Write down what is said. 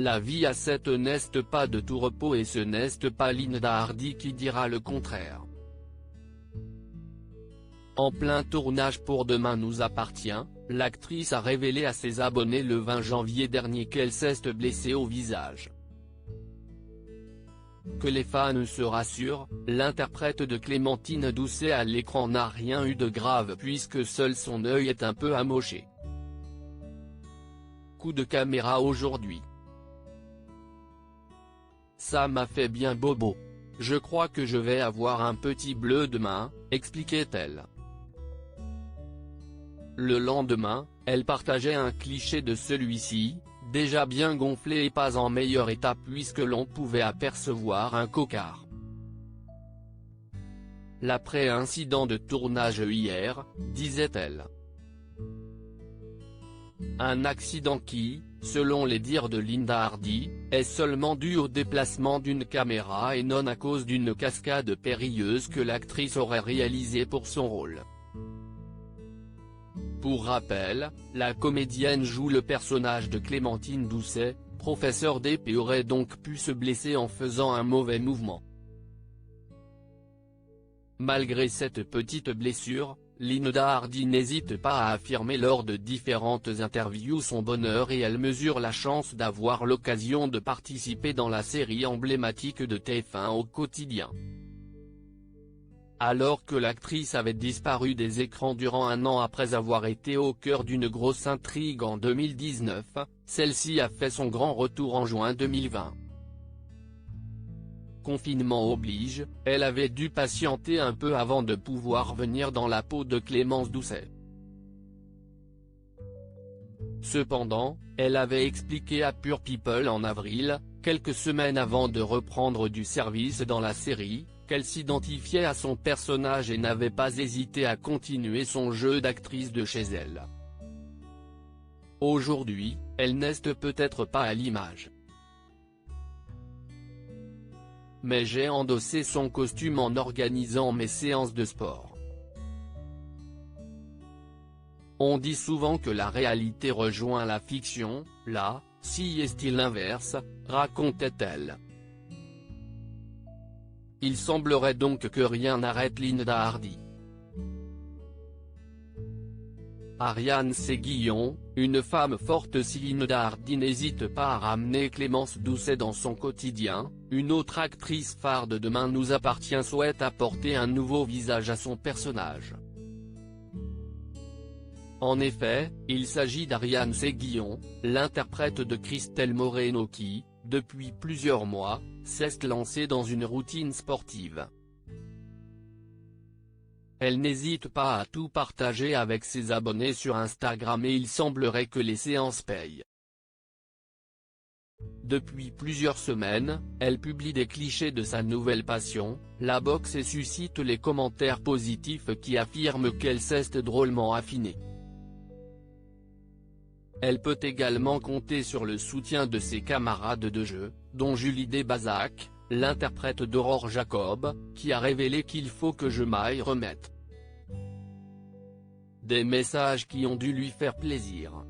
La vie à 7 n'est pas de tout repos et ce n'est pas Linda Hardy qui dira le contraire. En plein tournage pour Demain nous appartient, l'actrice a révélé à ses abonnés le 20 janvier dernier qu'elle s'est blessée au visage. Que les fans se rassurent, l'interprète de Clémentine Doucet à l'écran n'a rien eu de grave puisque seul son œil est un peu amoché. Coup de caméra aujourd'hui. Ça m'a fait bien bobo. Je crois que je vais avoir un petit bleu demain, expliquait-elle. Le lendemain, elle partageait un cliché de celui-ci, déjà bien gonflé et pas en meilleur état puisque l'on pouvait apercevoir un cocard. L'après-incident de tournage hier, disait-elle. Un accident qui, selon les dires de Linda Hardy, est seulement dû au déplacement d'une caméra et non à cause d'une cascade périlleuse que l'actrice aurait réalisée pour son rôle. Pour rappel, la comédienne joue le personnage de Clémentine Doucet, professeure d'épée aurait donc pu se blesser en faisant un mauvais mouvement. Malgré cette petite blessure, Linda Hardy n'hésite pas à affirmer lors de différentes interviews son bonheur et elle mesure la chance d'avoir l'occasion de participer dans la série emblématique de TF1 au quotidien. Alors que l'actrice avait disparu des écrans durant un an après avoir été au cœur d'une grosse intrigue en 2019, celle-ci a fait son grand retour en juin 2020. Confinement oblige, elle avait dû patienter un peu avant de pouvoir venir dans la peau de Clémence Doucet. Cependant, elle avait expliqué à Pure People en avril, quelques semaines avant de reprendre du service dans la série, qu'elle s'identifiait à son personnage et n'avait pas hésité à continuer son jeu d'actrice de chez elle. Aujourd'hui, elle n'est peut-être pas à l'image. Mais j'ai endossé son costume en organisant mes séances de sport. On dit souvent que la réalité rejoint la fiction, là, si est-il l'inverse, racontait-elle. Il semblerait donc que rien n'arrête Linda Hardy. Ariane Séguillon, une femme forte. Si Linda Hardy n'hésite pas à ramener Clémence Doucet dans son quotidien, une autre actrice phare de Demain nous appartient souhaite apporter un nouveau visage à son personnage. En effet, il s'agit d'Ariane Séguillon, l'interprète de Christelle Moreno qui, depuis plusieurs mois, s'est lancée dans une routine sportive. Elle n'hésite pas à tout partager avec ses abonnés sur Instagram et il semblerait que les séances payent. Depuis plusieurs semaines, elle publie des clichés de sa nouvelle passion, la boxe et suscite les commentaires positifs qui affirment qu'elle s'est drôlement affinée. Elle peut également compter sur le soutien de ses camarades de jeu, dont Julie Desbazac, l'interprète d'Aurore Jacob, qui a révélé qu'il faut que je m'aille remettre. Des messages qui ont dû lui faire plaisir.